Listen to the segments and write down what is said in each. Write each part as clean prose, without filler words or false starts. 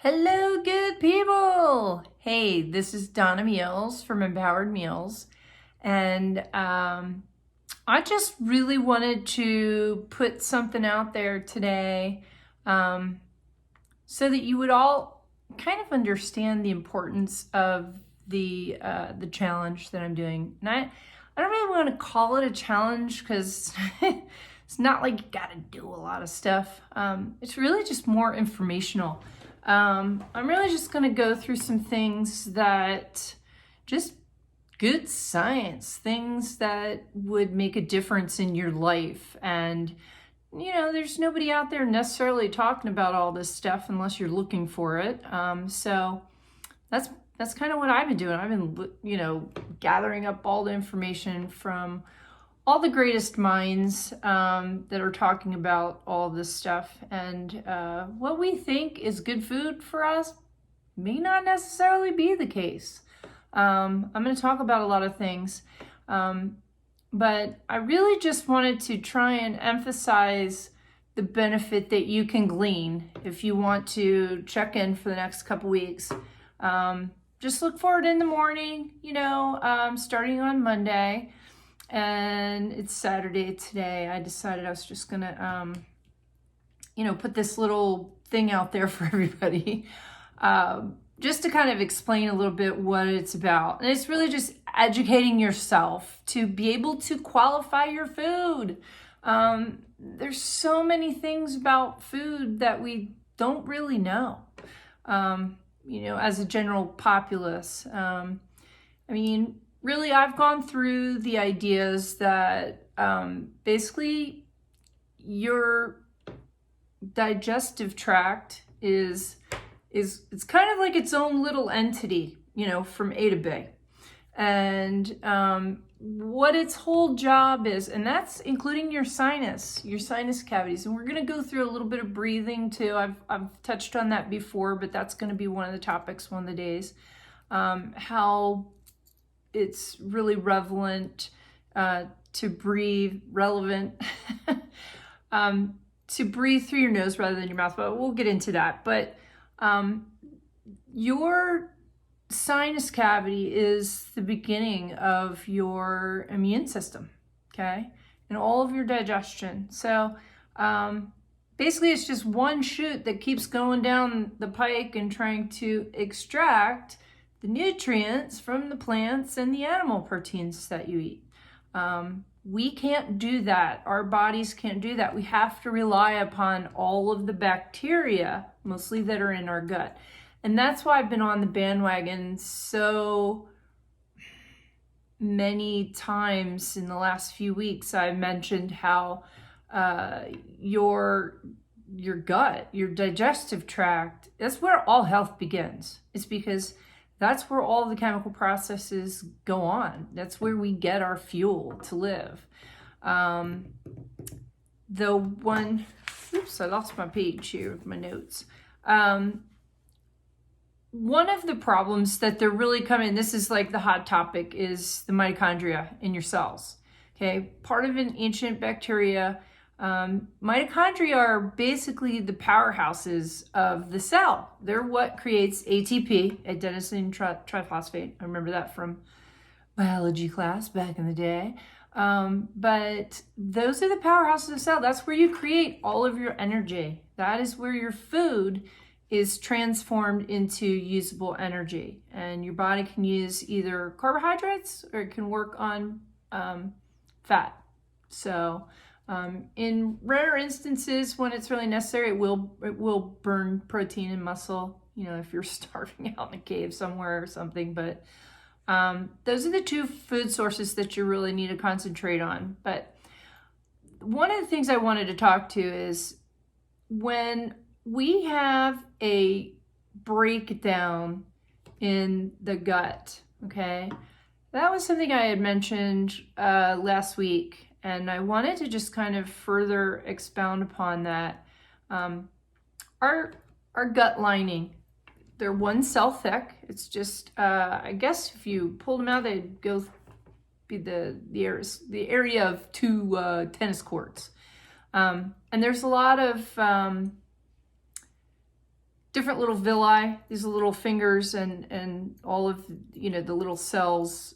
Hello, good people. Hey, this is Donna Meals from Empowered Meals. And I just really wanted to put something out there today um, so that you would all kind of understand the importance of the challenge that I'm doing. And I don't really want to call it a challenge because it's not like you got to do a lot of stuff. It's really just more informational. I'm really just going to go through some things that just good science, things that would make a difference in your life. And, there's nobody out there necessarily talking about all this stuff unless you're looking for it. So that's kind of what I've been doing. I've been, gathering up all the information from all the greatest minds that are talking about all this stuff. And what we think is good food for us may not necessarily be the case. I'm going to talk about a lot of things. But I really just wanted to try and emphasize the benefit that you can glean if you want to check in for the next couple weeks. Just look forward in the morning, starting on Monday. And it's Saturday today. I decided I was just gonna, put this little thing out there for everybody, just to kind of explain a little bit what it's about. And it's really just educating yourself to be able to qualify your food. There's so many things about food that we don't really know, as a general populace. Really, I've gone through the ideas that basically your digestive tract is it's kind of like its own little entity, from A to B. And what its whole job is, and that's including your sinus cavities. And we're going to go through a little bit of breathing too. I've touched on that before, but that's going to be one of the topics one of the days. How it's really relevant to breathe through your nose rather than your mouth, but we'll get into that. But your sinus cavity is the beginning of your immune system, okay, and all of your digestion. So basically it's just one chute that keeps going down the pike and trying to extract the nutrients from the plants and the animal proteins that you eat. We can't do that. Our bodies can't do that. We have to rely upon all of the bacteria, mostly that are in our gut. And that's why I've been on the bandwagon so many times in the last few weeks. I've mentioned how your gut, your digestive tract, that's where all health begins. It's because that's where all the chemical processes go on. That's where we get our fuel to live. I lost my page here with my notes. One of the problems that they're really coming, this is like the hot topic, is the mitochondria in your cells. Okay, part of an ancient bacteria. Mitochondria are basically the powerhouses of the cell. They're what creates ATP, adenosine triphosphate. I remember that from biology class back in the day. But those are the powerhouses of the cell. That's where you create all of your energy. That is where your food is transformed into usable energy. And your body can use either carbohydrates or it can work on fat. So in rare instances, when it's really necessary, it will burn protein and muscle, if you're starving out in a cave somewhere or something. But those are the two food sources that you really need to concentrate on. But one of the things I wanted to talk to is when we have a breakdown in the gut, okay? That was something I had mentioned last week. And I wanted to just kind of further expound upon that. Our gut lining, they're one cell thick. It's just, I guess if you pulled them out, they'd be the area of two tennis courts. And there's a lot of different little villi, these little fingers, and all of, you know, the little cells.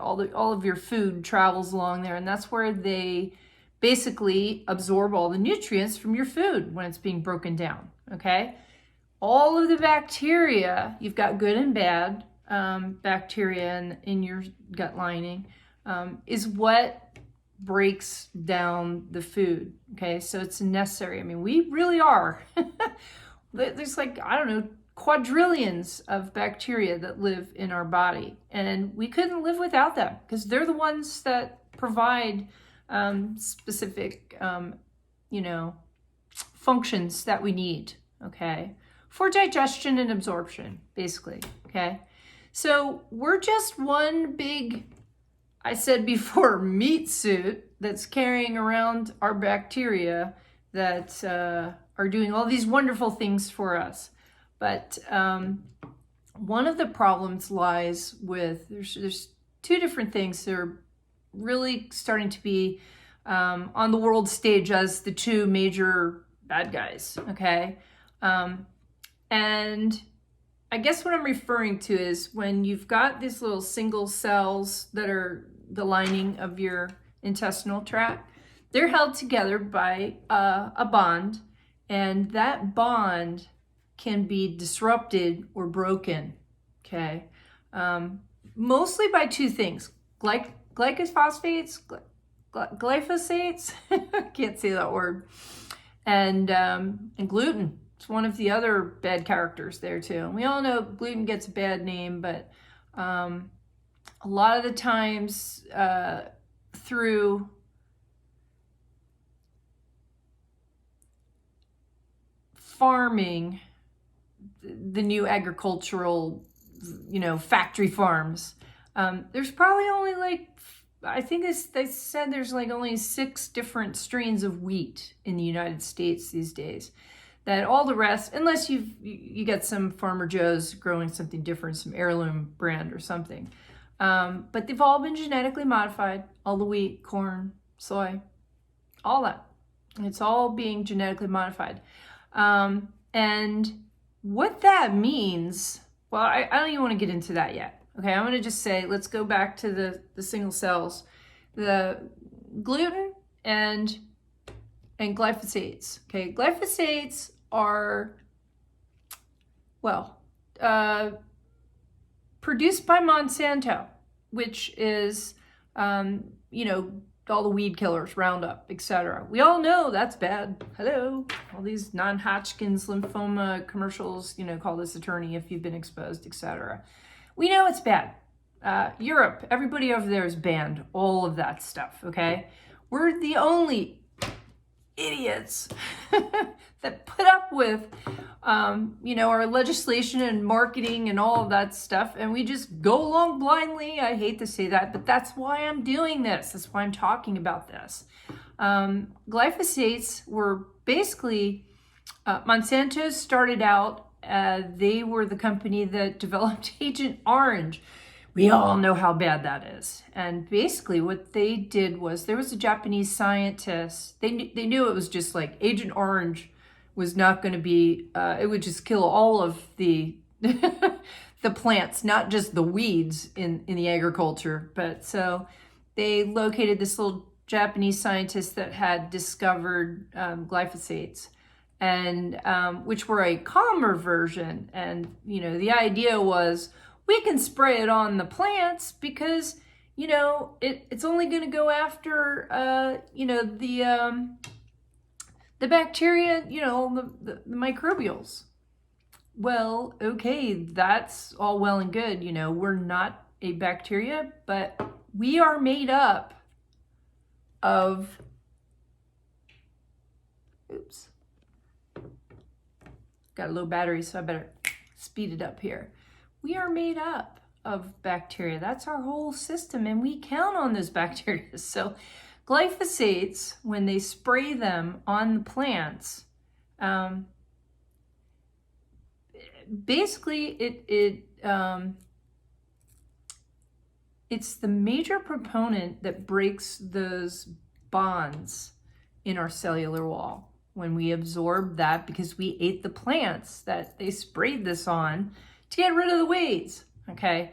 All of your food travels along there, and that's where they basically absorb all the nutrients from your food when it's being broken down. Okay, all of the bacteria, you've got good and bad bacteria in your gut lining, is what breaks down the food. Okay, so it's necessary. I mean, we really are. There's like, I don't know, quadrillions of bacteria that live in our body, and we couldn't live without them because they're the ones that provide specific, you know, functions that we need, okay, for digestion and absorption, basically, okay? So we're just one big, I said before, meat suit that's carrying around our bacteria that are doing all these wonderful things for us. But one of the problems lies with, there's two different things that are really starting to be on the world stage as the two major bad guys, okay? And I guess what I'm referring to is when you've got these little single cells that are the lining of your intestinal tract, they're held together by a bond, and that bond can be disrupted or broken, okay? Mostly by two things, glycophosphates, glyphosates, can't say that word, and gluten. It's one of the other bad characters there too. And we all know gluten gets a bad name, but a lot of the times through farming, the new agricultural, you know, factory farms, there's probably only like, I think they said there's like only 6 different strains of wheat in the United States these days. That all the rest, unless you get some Farmer Joe's growing something different, some heirloom brand or something, but they've all been genetically modified. All the wheat, corn, soy, all that. It's all being genetically modified. And what that means, well, I don't even want to get into that yet. Okay, I'm going to just say, let's go back to the single cells. The gluten and glyphosates. Okay, glyphosates are, well, produced by Monsanto, which is, you know, all the weed killers, Roundup, etc. We all know that's bad. Hello, all these non-Hodgkin's lymphoma commercials, you know, call this attorney if you've been exposed, etc. We know it's bad. Europe, everybody over there is banned all of that stuff, okay? We're the only idiots that put up with, you know, our legislation and marketing and all of that stuff, and we just go along blindly. I hate to say that, but that's why I'm doing this. That's why I'm talking about this. Glyphosates were basically, Monsanto started out, they were the company that developed Agent Orange. We all know how bad that is. And basically what they did was, there was a Japanese scientist, they knew it was just like Agent Orange was not going to be, it would just kill all of the the plants, not just the weeds in the agriculture. But so they located this little Japanese scientist that had discovered glyphosates, and which were a calmer version. And, you know, the idea was, we can spray it on the plants because, you know, it's only going to go after, you know, the bacteria, you know, the microbials. Well, okay, that's all well and good. You know, we're not a bacteria, but we are made up of, oops, got a low battery, so I better speed it up here. We are made up of bacteria. That's our whole system, and we count on those bacteria. So glyphosates, when they spray them on the plants, basically it's the major proponent that breaks those bonds in our cellular wall. when we absorb that because we ate the plants that they sprayed this on to get rid of the weeds. Okay,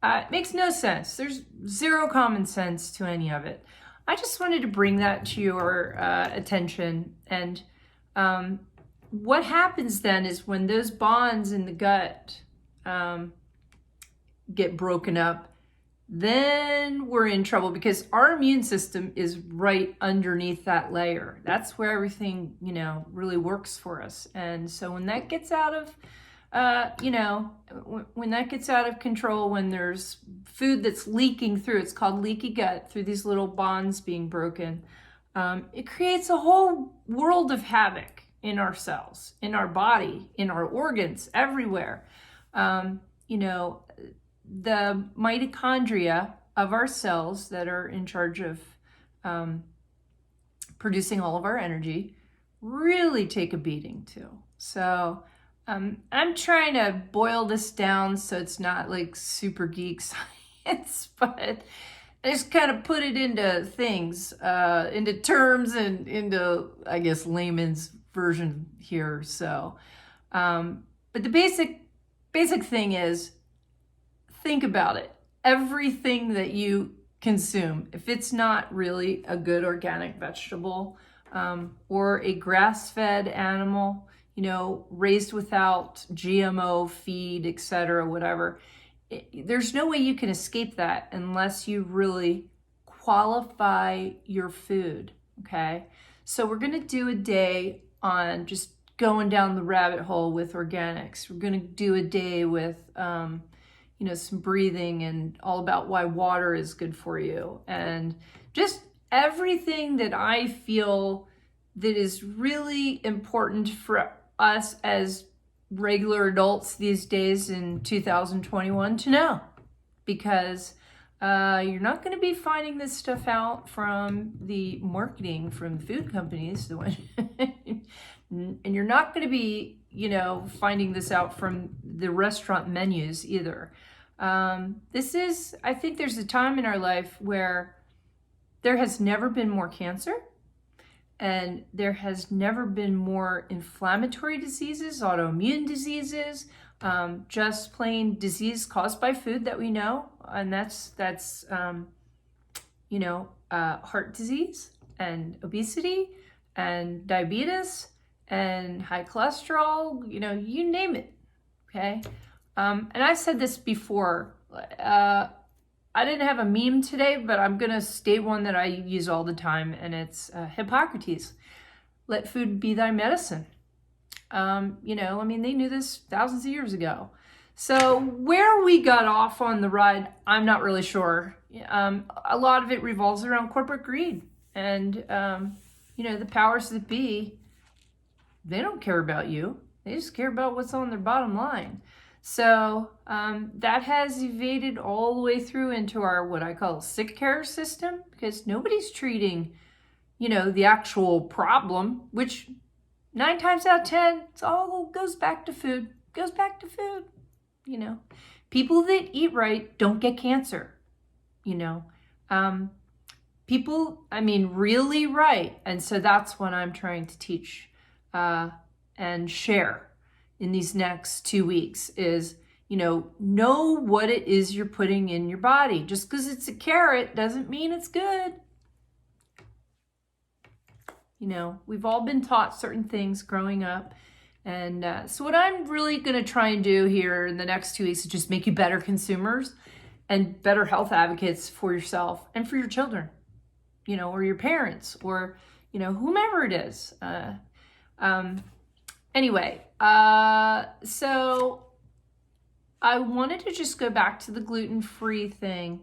it makes no sense. There's zero common sense to any of it. I just wanted to bring that to your attention. And what happens then is when those bonds in the gut get broken up, then we're in trouble because our immune system is right underneath that layer. That's where everything, really works for us. And so when that gets out of, when that gets out of control, when there's food that's leaking through, it's called leaky gut, through these little bonds being broken, it creates a whole world of havoc in our cells, in our body, in our organs, everywhere. The mitochondria of our cells that are in charge of producing all of our energy really take a beating too. So I'm trying to boil this down so it's not like super geek science, but I just kind of put it into things, into terms and into, I guess, layman's version here. So, but the basic thing is, think about it. Everything that you consume, if it's not really a good organic vegetable or a grass-fed animal, raised without GMO feed, etc., whatever, there's no way you can escape that unless you really qualify your food, okay? So we're going to do a day on just going down the rabbit hole with organics. We're going to do a day with some breathing and all about why water is good for you, and just everything that I feel that is really important for us as regular adults these days in 2021 to know, because you're not going to be finding this stuff out from the marketing from food companies, and you're not going to be finding this out from the restaurant menus either. I think there's a time in our life where there has never been more cancer, and there has never been more inflammatory diseases, autoimmune diseases, just plain disease caused by food that we know, and that's heart disease and obesity and diabetes and high cholesterol, you name it, okay? And I've said this before. I didn't have a meme today, but I'm going to state one that I use all the time, and it's Hippocrates. Let food be thy medicine. They knew this thousands of years ago. So where we got off on the ride, I'm not really sure. A lot of it revolves around corporate greed. And, the powers that be, they don't care about you. They just care about what's on their bottom line. So that has evaded all the way through into our, what I call, sick care system, because nobody's treating, the actual problem, which 9 times out of 10, it all goes back to food, People that eat right don't get cancer, people, really right. And so that's what I'm trying to teach and share in these next 2 weeks is, know what it is you're putting in your body. Just because it's a carrot doesn't mean it's good. We've all been taught certain things growing up. And so what I'm really going to try and do here in the next 2 weeks is just make you better consumers and better health advocates for yourself and for your children, or your parents, or, whomever it is. Anyway, so I wanted to just go back to the gluten-free thing.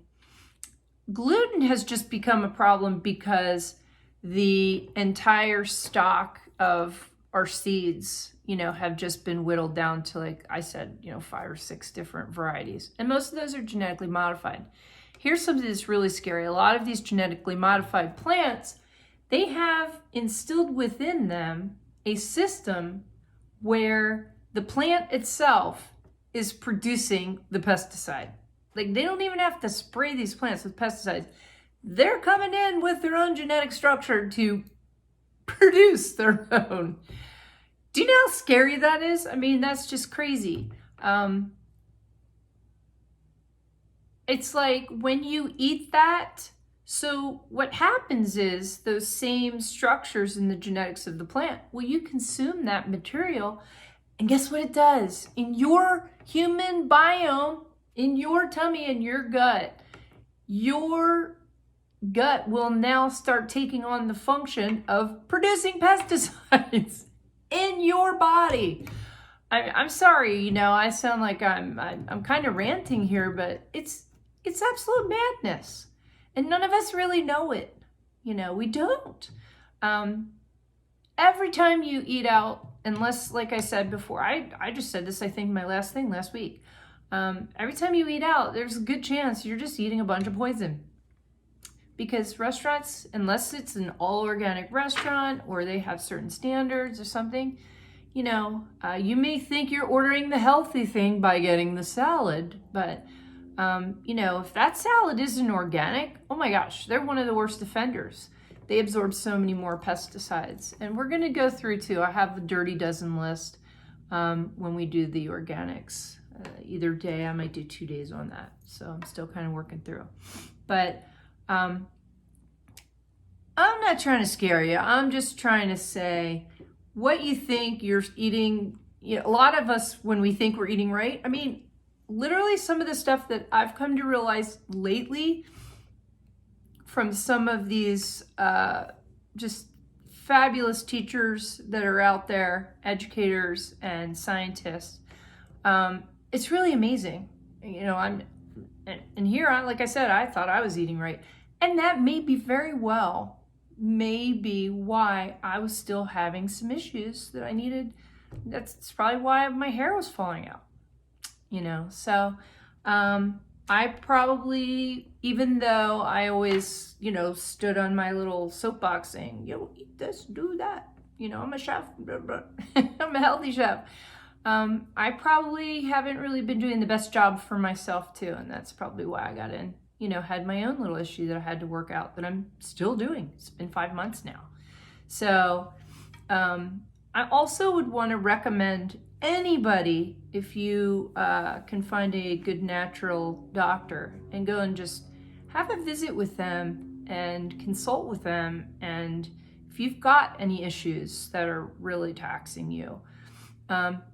Gluten has just become a problem because the entire stock of our seeds, have just been whittled down to, like I said, 5 or 6 different varieties. And most of those are genetically modified. Here's something that's really scary. A lot of these genetically modified plants, they have instilled within them a system where the plant itself is producing the pesticide. Like, they don't even have to spray these plants with pesticides. They're coming in with their own genetic structure to produce their own. Do you know how scary that is? I mean, that's just crazy. It's like when you eat that, so what happens is those same structures in the genetics of the plant, well, you consume that material, and guess what it does? In your human biome, in your tummy, in your gut will now start taking on the function of producing pesticides in your body. I'm sorry, you know, I sound like I'm kind of ranting here, but it's absolute madness, and none of us really know it. You know, we don't. Every time you eat out, unless, like I said before, I just said this, I think, my last thing last week. Every time you eat out, there's a good chance you're just eating a bunch of poison. Because restaurants, unless it's an all-organic restaurant or they have certain standards or something, you know, you may think you're ordering the healthy thing by getting the salad, but, you know, if that salad isn't organic, oh my gosh, they're one of the worst offenders. They absorb so many more pesticides. And we're going to go through, too. I have the Dirty Dozen list when we do the organics. Either day, I might do 2 days on that. So I'm still kind of working through. But I'm not trying to scare you. I'm just trying to say what you think you're eating. You know, a lot of us, when we think we're eating right, I mean, literally some of the stuff that I've come to realize lately from some of these just fabulous teachers that are out there, educators and scientists, it's really amazing. You know, and here, like I said, I thought I was eating right. And that may be very well, maybe why I was still having some issues that I needed. That's probably why my hair was falling out, you know. So I probably, even though I always, you know, stood on my little soapbox saying, yo, eat this, do that. You know, I'm a chef, I'm a healthy chef. I probably haven't really been doing the best job for myself too. And that's probably why I got in, you know, had my own little issue that I had to work out that I'm still doing. It's been 5 months now. So I also would want to recommend anybody, if you can find a good natural doctor, and go and just have a visit with them and consult with them. And if you've got any issues that are really taxing you,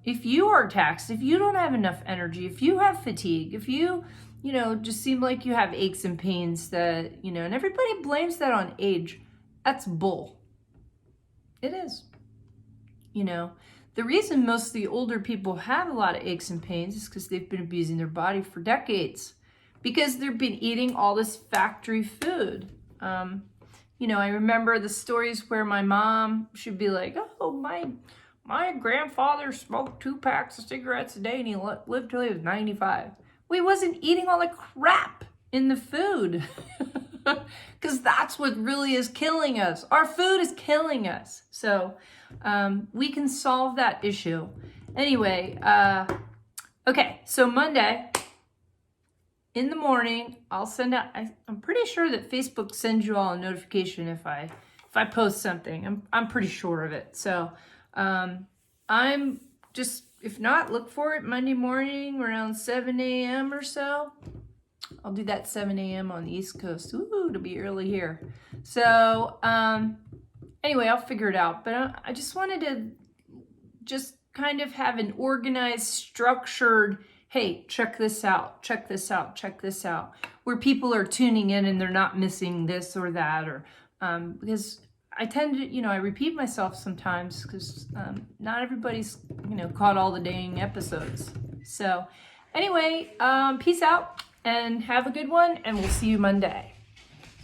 if you are taxed, if you don't have enough energy, if you have fatigue, if you know, just seem like you have aches and pains that, you know, and everybody blames that on age. That's bull. It is. You know, the reason most of the older people have a lot of aches and pains is because they've been abusing their body for decades, because they've been eating all this factory food. You know, I remember the stories where my mom should be like, oh, my grandfather smoked 2 packs of cigarettes a day and he lived till he was 95. Well, he wasn't eating all the crap in the food, because that's what really is killing us. Our food is killing us. So we can solve that issue. Anyway, okay, so Monday in the morning, I'll send out, I'm pretty sure that Facebook sends you all a notification if I post something. I'm pretty sure of it. So I'm just, if not, look for it Monday morning around 7 a.m. or so. I'll do that 7 a.m. on the East Coast. Ooh, it'll be early here. So anyway, I'll figure it out. But I just wanted to just kind of have an organized, structured, hey, check this out, check this out, check this out, where people are tuning in and they're not missing this or that, or because I tend to, you know, I repeat myself sometimes because not everybody's, you know, caught all the dang episodes. So anyway, peace out and have a good one, and we'll see you Monday.